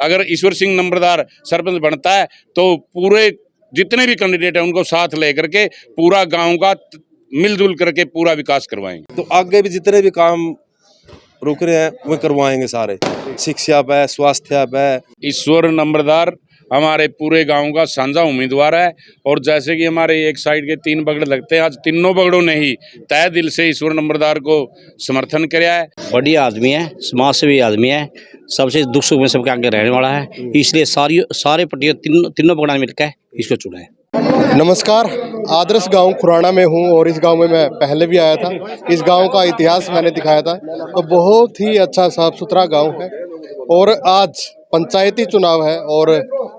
अगर ईश्वर सिंह नंबरदार सरपंच बनता है तो पूरे जितने भी कैंडिडेट हैं उनको साथ लेकर के पूरा गांव का मिलजुल करके पूरा विकास करवाएंगे। तो आगे भी जितने भी काम रुक रहे हैं वो करवाएंगे सारे, शिक्षा पे, स्वास्थ्य पे। ईश्वर नंबरदार हमारे पूरे गांव का साझा उम्मीदवार है और जैसे कि हमारे एक साइड के 3 बगड़ लगते हैं, आज तीनों बगड़ों ने ही तय दिल से ईश्वर नंबरदार को समर्थन किया है। बढ़िया आदमी है, समाज सेवी आदमी है, सबसे दुख सुख में सबके आगे रहने वाला है, इसलिए सारे पार्टियों तीनों बगड़ा मिलकर इसको चुना है। नमस्कार, आदर्श गांव खुराना में हूं और इस गांव में मैं पहले भी आया था। इस गांव का इतिहास मैंने दिखाया था, तो बहुत ही अच्छा साफ सुथरा गांव है और आज पंचायती चुनाव है और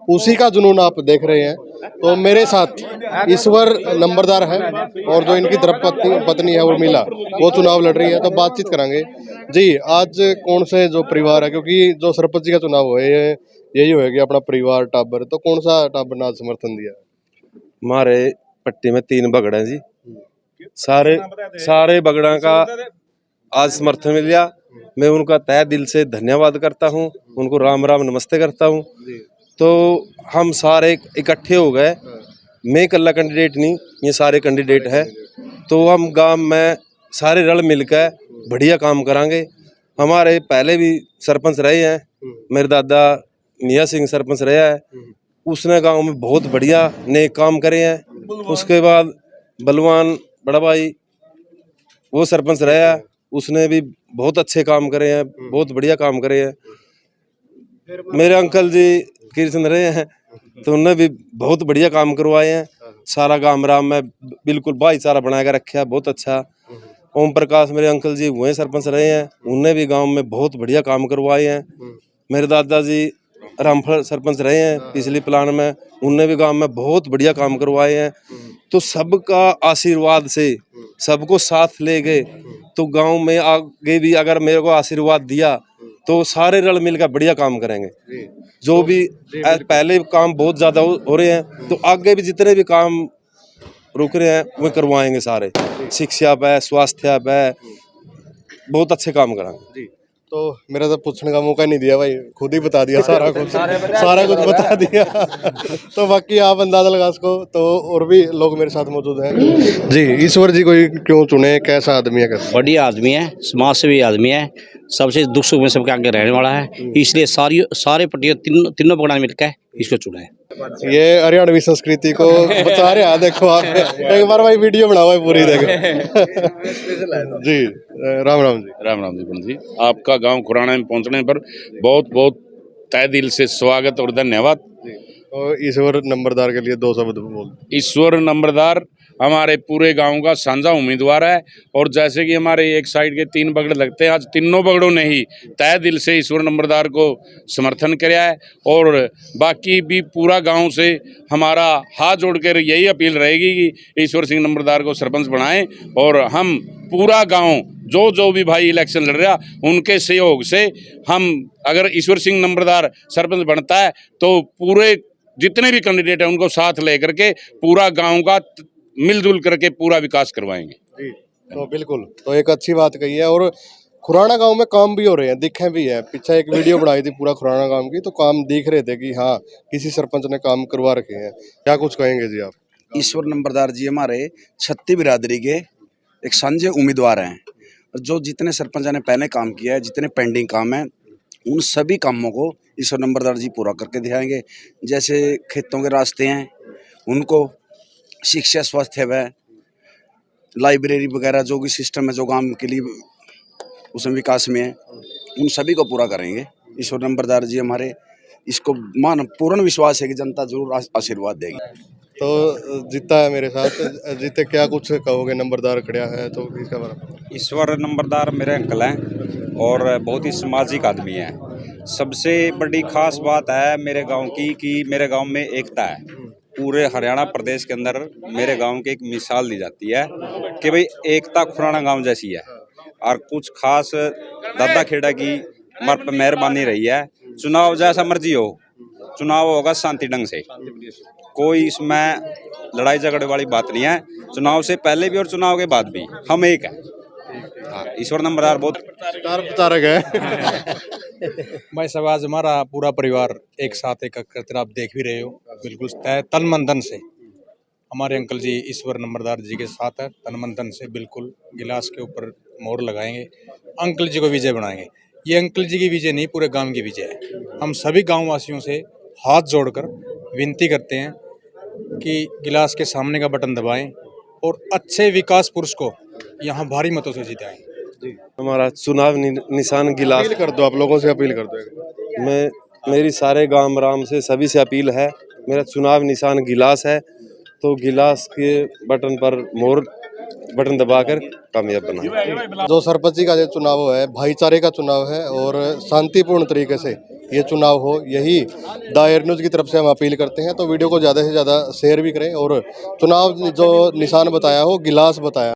उसी का जुनून आप देख रहे हैं। तो मेरे साथ ईश्वर नंबरदार है और जो इनकी धर्मपत्नी है उर्मिला, वो चुनाव लड़ रही है, तो बातचीत करेंगे। जी, आज कौन से जो परिवार है, क्योंकि जो सरपंच का चुनाव हुए यही होएगी अपना परिवार टाबर, तो कौन सा टाबर ने आज समर्थन दिया? हमारे पट्टी में 3 बगड़ हैं जी, सारे बगड़ा का आज समर्थन मिल गया। मैं उनका तहे दिल से धन्यवाद करता हूँ, उनको राम राम नमस्ते करता हूँ। तो हम सारे इकट्ठे हो गए, मैं इकल्ला कैंडिडेट नहीं, ये सारे कैंडिडेट है। तो हम गांव में सारे रल मिलकर बढ़िया काम करांगे। हमारे पहले भी सरपंच रहे हैं, मेरे दादा मियाँ सिंह सरपंच रहा है, उसने गांव में बहुत बढ़िया नेक काम करे हैं। उसके बाद बलवान बड़ा भाई वो सरपंच रहा है, उसने भी बहुत अच्छे काम करे हैं, बहुत बढ़िया काम करे हैं। मेरे अंकल जी कृष्ण रहे हैं, तो उन्होंने भी बहुत बढ़िया काम करवाए हैं। सारा गांव राम में बिल्कुल भाईचारा बना के रखा है, बहुत अच्छा। ओम प्रकाश मेरे अंकल जी वही सरपंच रहे हैं, उनने भी गांव में बहुत बढ़िया काम करवाए हैं। मेरे दादाजी रामफल सरपंच रहे हैं पिछली प्लान में, उनने भी गांव में बहुत बढ़िया काम करवाए हैं। तो सबका आशीर्वाद से सबको साथ ले गए, तो गांव में आगे भी अगर मेरे को आशीर्वाद दिया तो सारे रल मिलकर बढ़िया काम करेंगे। जो भी पहले काम बहुत ज्यादा हो रहे हैं, तो आगे भी जितने भी काम रुक रहे हैं वो करवाएंगे सारे, शिक्षा पे, स्वास्थ्य पे, बहुत अच्छे काम कराएंगे। तो मेरा तो पूछने का मौका नहीं दिया भाई, खुद ही बता दिया सारा कुछ बता दिया। तो बाकी आप अंदाजा लगा सको। तो और भी लोग मेरे साथ मौजूद हैं। जी, ईश्वर जी को क्यों चुने, कैसा आदमी है? कैसा बढ़िया आदमी है, समाज सेवी आदमी है, सबसे दुख सुख में सबके आगे रहने वाला है, इसलिए सारे पार्टियों तीनों बगड़ा मिलकर इसको चुना है। ये हरियाणवी संस्कृति को बचा रहे हैं। देखो आप एक बार भाई वीडियो बनाओ है पूरी, देखो। जी, राम राम जी। राम राम जी पंडित जी, आपका गांव खुराना में पहुंचने पर बहुत बहुत तहे दिल से स्वागत और धन्यवाद। तो ईश्वर नंबरदार के लिए 2 शब्द बोल। ईश्वर नंबरदार हमारे पूरे गांव का साझा उम्मीदवार है और जैसे कि हमारे एक साइड के 3 बगड़ लगते हैं, आज तीनों बगड़ों ने ही तय दिल से ईश्वर नंबरदार को समर्थन किया है और बाकी भी पूरा गांव से हमारा हाथ जोड़कर यही अपील रहेगी कि ईश्वर सिंह नंबरदार को सरपंच बनाएं और हम पूरा गांव जो भी भाई इलेक्शन लड़ रहा उनके सहयोग से हम, अगर ईश्वर सिंह नंबरदार सरपंच बनता है तो पूरे जितने भी कैंडिडेट हैं उनको साथ लेकर के पूरा गांव का मिलजुल करके पूरा विकास करवाएंगे। तो बिल्कुल, तो एक अच्छी बात कही है। और खुराना गांव में काम भी हो रहे हैं, दिखे भी है। पीछे एक वीडियो बनाई थी पूरा खुराना गांव की, तो काम दिख रहे थे कि हाँ किसी सरपंच ने काम करवा रखे हैं। क्या कुछ कहेंगे जी आप? ईश्वर नंबरदार जी हमारे छत्ती बिरादरी के एक साझे उम्मीदवार हैं। जो जितने सरपंच ने पहले काम किया है, जितने पेंडिंग काम है, उन सभी कामों को ईश्वर नंबरदार जी पूरा करके दिखाएंगे। जैसे खेतों के रास्ते हैं उनको, शिक्षा, स्वास्थ्य व लाइब्रेरी वगैरह जो भी सिस्टम है जो गांव के लिए उसमें विकास में है, उन सभी को पूरा करेंगे ईश्वर नंबरदार जी हमारे। इसको पूर्ण विश्वास है कि जनता जरूर आशीर्वाद देगी। तो जीता है मेरे साथ, जीते क्या कुछ कहोगे? नंबरदार खड़ा है तो इसका बारे। ईश्वर नंबरदार मेरे अंकल हैं और बहुत ही सामाजिक आदमी है। सबसे बड़ी खास बात है मेरे गांव की कि मेरे गांव में एकता है। पूरे हरियाणा प्रदेश के अंदर मेरे गांव की एक मिसाल दी जाती है कि भाई एकता खुराना गांव जैसी है। और कुछ खास दादा खेड़ा की मेहरबानी रही है। चुनाव जैसा मर्जी हो, चुनाव होगा शांति ढंग से, कोई इसमें लड़ाई झगड़े वाली बात नहीं है। चुनाव से पहले भी और चुनाव के बाद भी हम एक है। हाँ, ईश्वर नंबरदार बहुत स्टार प्रचारक है। भाई साहब आज हमारा पूरा परिवार एक साथ एक करते आप देख भी रहे हो, बिल्कुल तन मन धन से हमारे अंकल जी ईश्वर नंबरदार जी के साथ है। तन मन धन से बिल्कुल गिलास के ऊपर मोहर लगाएंगे, अंकल जी को विजय बनाएंगे। ये अंकल जी की विजय नहीं, पूरे गांव की विजय है। हम सभी गांव वासियों से हाथ जोड़कर विनती करते हैं कि गिलास के सामने का बटन दबाएं और अच्छे विकास पुरुष को यहाँ भारी मतों से जिताएं। हमारा चुनाव निशान गिलास। अपील कर दो, आप लोगों से अपील कर दो। मेरी सारे गांव राम से सभी से अपील है, मेरा चुनाव निशान गिलास है, तो गिलास के बटन पर मोर बटन दबाकर कामयाब बना। जो सरपंच जी का ये चुनाव है, भाईचारे का चुनाव है और शांतिपूर्ण तरीके से ये चुनाव हो, यही दायर न्यूज़ की तरफ से हम अपील करते हैं। तो वीडियो को ज़्यादा से ज़्यादा शेयर भी करें और चुनाव जो निशान बताया हो गिलास बताया।